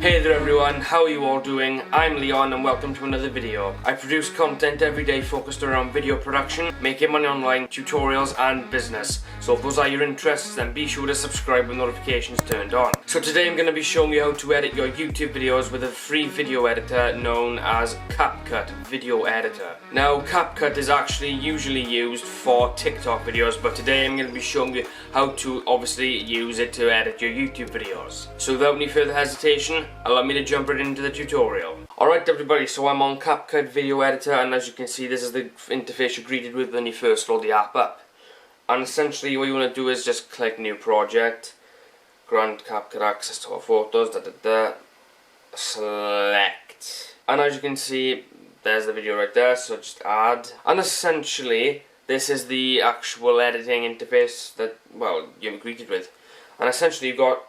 Hey there everyone, how are you all doing? I'm Leon and welcome to another video. I produce content every day focused around video production, making money online, tutorials and business. So if those are your interests, then be sure to subscribe with notifications turned on. So today I'm going to be showing you how to edit your YouTube videos with a free video editor known as CapCut Video Editor. Now CapCut is actually usually used for TikTok videos, but today I'm going to be showing you how to obviously use it to edit your YouTube videos. So without any further hesitation, allow me to jump right into the tutorial. Alright everybody, so I'm on CapCut Video Editor, and as you can see this is the interface you're greeted with when you first load the app up. And essentially what you want to do is just click New Project, grant CapCut access to our photos, select. And as you can see, there's the video right there, so just add. And essentially, this is the actual editing interface that, well, you're greeted with. And essentially you've got,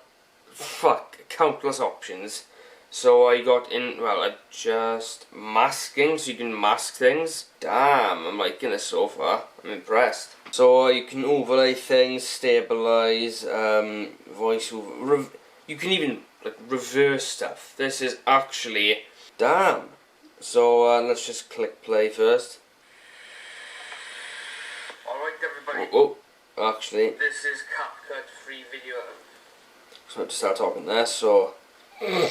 countless options. So I got adjust masking, so you can mask things. Damn, I'm liking this so far. I'm impressed. So you can overlay things, stabilize, voiceover. You can even reverse stuff. This is actually damn. So let's just click play first. Alright everybody. Actually. This is CapCut free video. So I have to start talking there, so there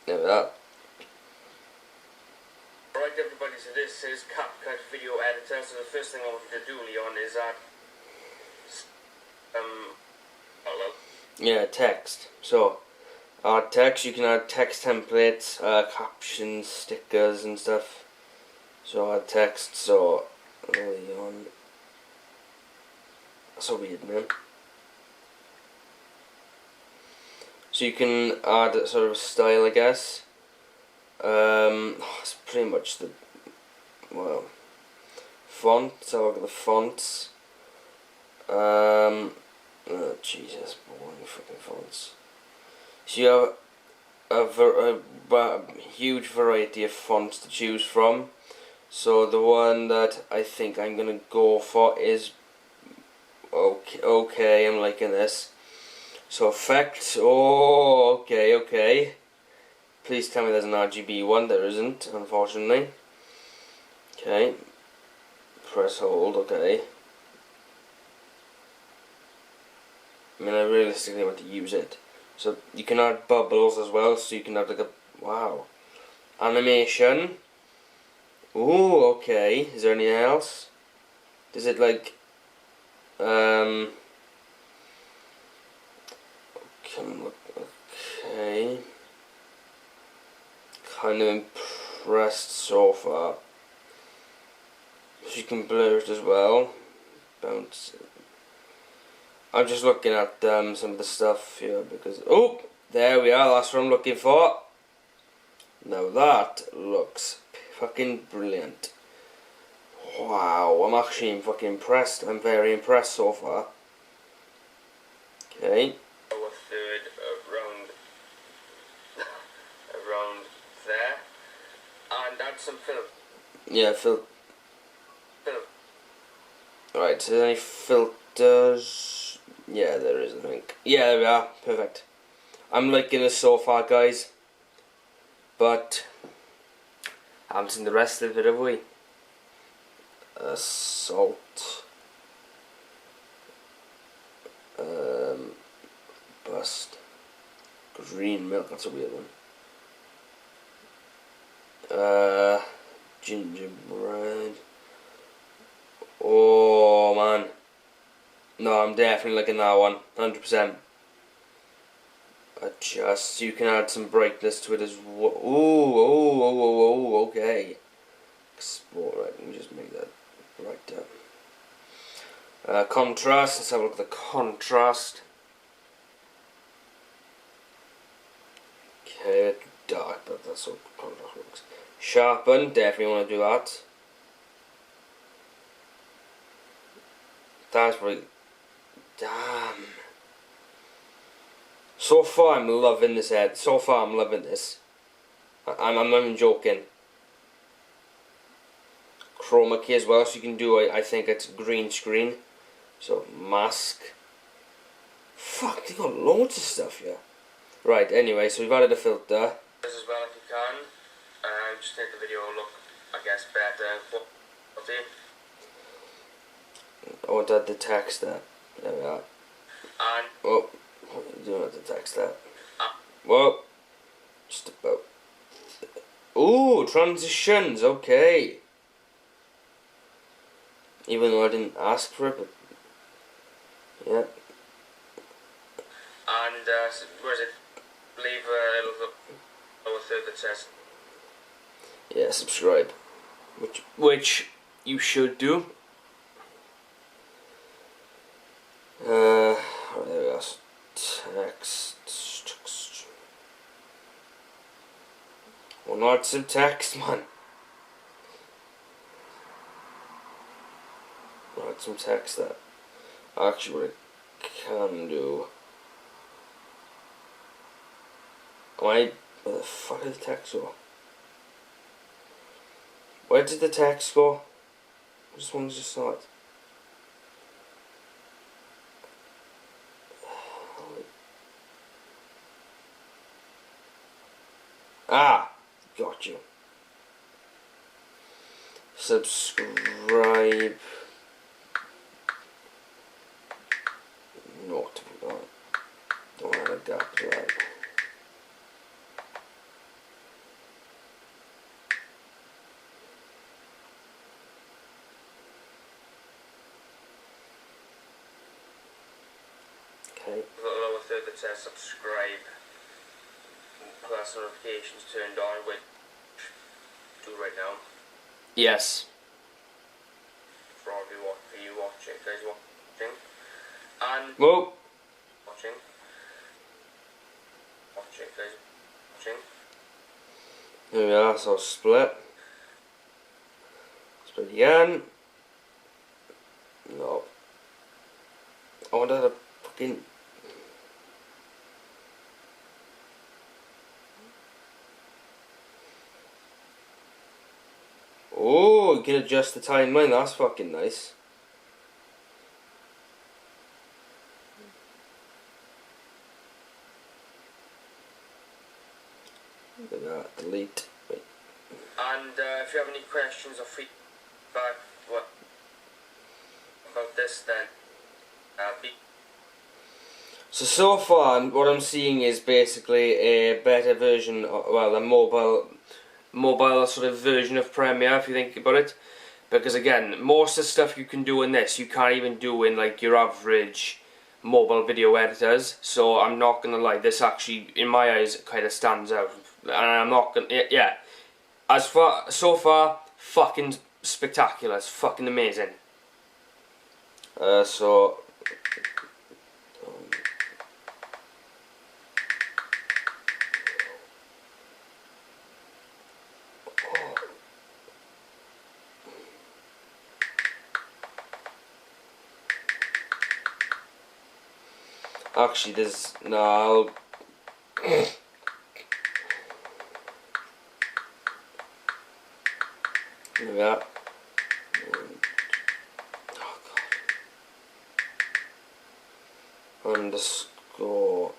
we are. Alright everybody, so this is CapCut Video Editor. So the first thing I want you to do, Leon, is add hello? Yeah, text. So add text, you can add text templates, captions, stickers and stuff. So add text, so Leon. So weird, man. So you can add a sort of style, I guess. It's pretty much the font. So look at the fonts. Oh Jesus, boring fucking fonts. So you have a huge variety of fonts to choose from. So the one that I think I'm gonna go for is okay, I'm liking this. So effects, okay. Please tell me there's an RGB one. There isn't, unfortunately. Okay. Press hold, okay. I mean, I realistically want to use it. So you can add bubbles as well, so you can have like a, wow. Animation. Ooh, okay. Is there anything else? Does it like, okay. Kind of impressed so far. So you can blur it as well. Bounce. I'm just looking at some of the stuff here because there we are. That's what I'm looking for. Now that looks fucking brilliant. Wow, I'm actually fucking impressed. I'm very impressed so far. Okay. A third around there, and add some film. Yeah, film. Right, so any filters? Yeah, there is, I think. Yeah, there we are. Perfect. I'm liking this so far, guys. But I haven't seen the rest of it, have we? Salt. Bust. Green milk, that's a weird one. Gingerbread. Oh man. No, I'm definitely liking that one. 100%. Adjust. You can add some brightness to it as well. Ooh, okay. Export, right, let me just make that brighter. Contrast, let's have a look at the contrast. Okay, dark, but that's what contrast looks. Sharpen, definitely want to do that. That's really, damn. So far I'm loving this head. So far I'm loving this. I'm not even joking. Chroma key as well, so you can do, I think it's green screen. So mask. Fuck, they got loads of stuff here. Right, anyway, so we've added a filter. This as well if you can. Just make the video look, I guess, better. I want to add the text there. There we are. And oh, you don't have the text there. Whoa. Just about. Ooh, transitions, okay. Even though I didn't ask for it, but yeah. And where is it? Leave a little lower third that says. Yeah, subscribe. Which you should do. There we go. Text. Well, not some text, man. Not some text that. Actually, what I can do. Where the fuck did the text go? Where did the text go? This one's just not. Ah, got you. Subscribe. Not to be done. Don't have a gap right. Okay. The lower third that says subscribe. Plus notifications turned on, which do right now. Yes. For all of you watching, guys watching. And whoa. Watching, guys watching. There we are, so split. Split again. No. I wanted a fucking. Oh, you can adjust the timeline, that's fucking nice. Look at that, delete. Wait. And if you have any questions or feedback about this, then So far, what I'm seeing is basically a better version, well, a mobile sort of version of Premiere, if you think about it. Because again, most of the stuff you can do in this, you can't even do in like your average mobile video editors. So I'm not gonna lie, this actually, in my eyes, kind of stands out. And I'm not gonna, yeah. So far, fucking spectacular. It's fucking amazing. Actually, there's no. There we are. Oh God. Underscore.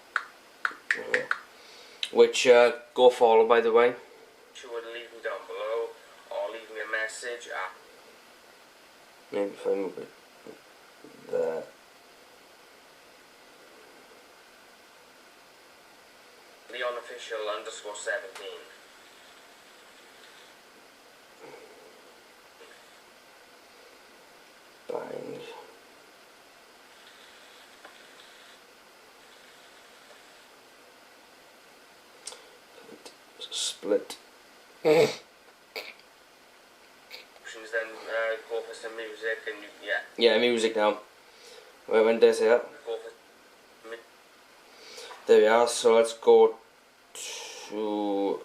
Which go follow, by the way. You would leave me down below, or leave me a message. Maybe if I move it there. Leonofficial_17. Bang. Split. Options then go for some music and yeah. Yeah, music now. Wait, when did I say that? There we are, so let's go to. No,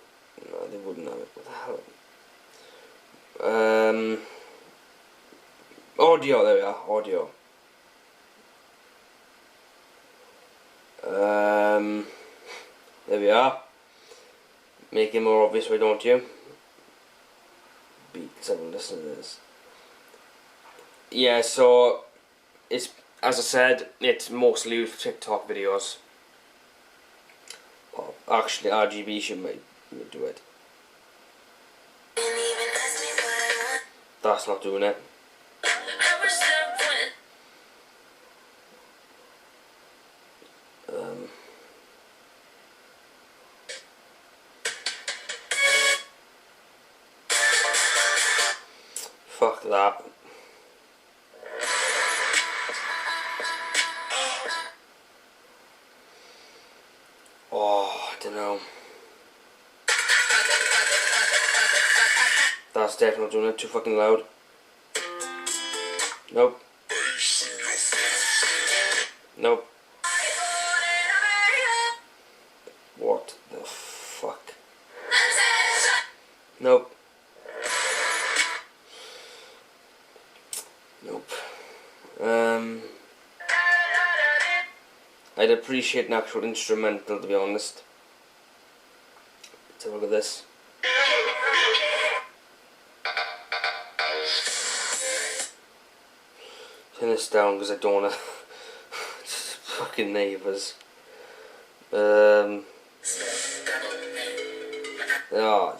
they wouldn't have it. What the hell? Audio, there we are, audio. There we are. Make it more obvious, why don't you? Beats, have a listen to this. Yeah, so it's as I said, it's mostly used for TikTok videos. Oh, actually, RGB should make do it. That's not doing it. Fuck that. Oh, I don't know. That's definitely doing it. Too fucking loud. Nope. Nope. What the fuck? Nope. Nope. I'd appreciate an actual instrumental, to be honest. Let's have a look at this. Turn this down because I don't want to. Fucking neighbours. Oh,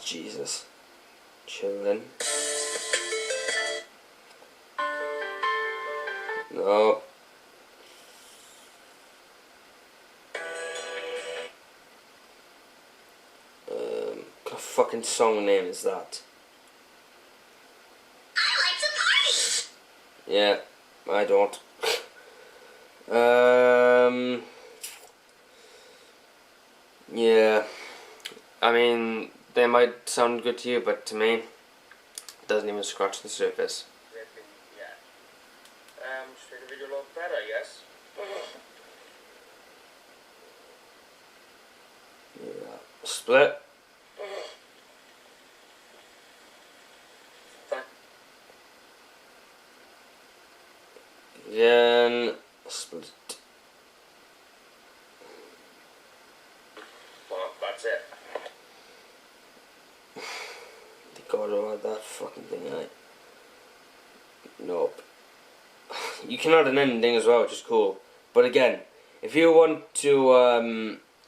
Jesus. Chilling. No. What a fucking song name is that? I like to party. Yeah, I don't. Yeah. I mean, they might sound good to you, but to me, it doesn't even scratch the surface. Just make the video look better, yes? Yeah. Split. Then split. Well, that's it. They gotta add that fucking thing, right? Nope. You can add an ending as well, which is cool. But again, if you want to,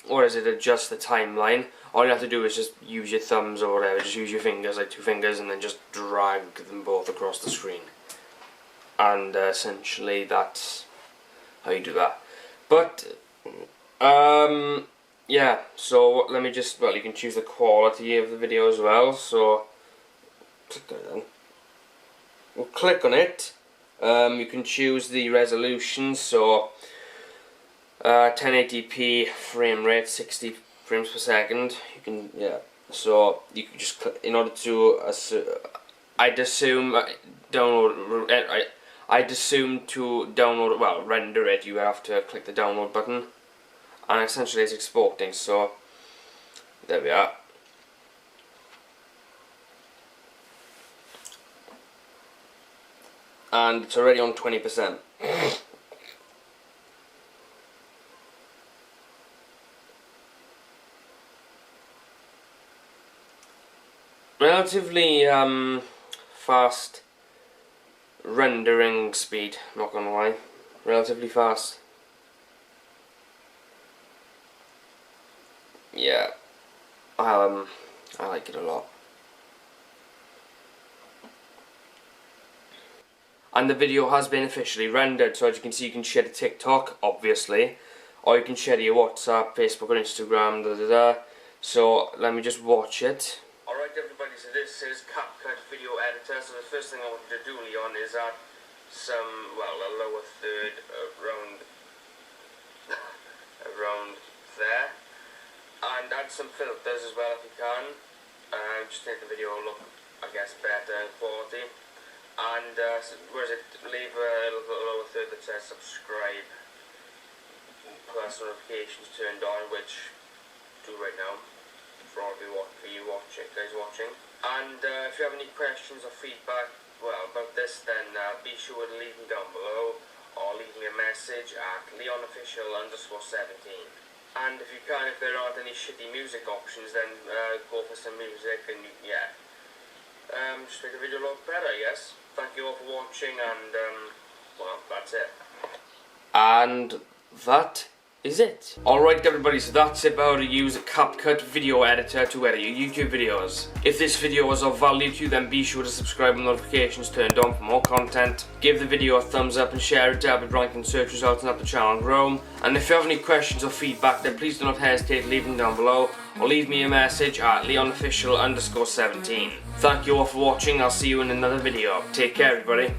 adjust the timeline, all you have to do is just use your thumbs or whatever, just use your fingers, like 2 fingers, and then just drag them both across the screen. And essentially that's how you do that. But, yeah, so let me just, well, you can choose the quality of the video as well, so, click on it then. We'll click on it. You can choose the resolution, so 1080p frame rate, 60 frames per second. You can, yeah. So you can just click, in order to, I'd assume to download, well, render it, you have to click the download button, and essentially it's exporting. So there we are. And it's already on 20%. Relatively fast rendering speed, not gonna lie. Relatively fast. Yeah. I like it a lot. And the video has been officially rendered, so as you can see, you can share to TikTok, obviously, or you can share to your WhatsApp, Facebook, or Instagram, So let me just watch it. Alright everybody, so this is CapCut video editor. So the first thing I wanted to do, Leon, is add some, well, a lower third around there, and add some filters as well if you can, just to make the video look, I guess, better quality. And leave a little lower third that says subscribe, plus notifications turned on, which do right now for all of you guys watching. And if you have any questions or feedback, well, about this, then be sure to leave them down below, or leave me a message at leonofficial_17. And if you can, if there aren't any shitty music options, then go for some music, and yeah, just make the video look better, yes. Thank you all for watching, and well, that's it. And that is it. Alright everybody, so that's it about how to use a CapCut video editor to edit your YouTube videos. If this video was of value to you, then be sure to subscribe with notifications turned on for more content. Give the video a thumbs up and share it to help it rank in search results and help the channel grow. And if you have any questions or feedback, then please do not hesitate to leave them down below or leave me a message at leonofficial_17. Thank you all for watching. I'll see you in another video. Take care everybody.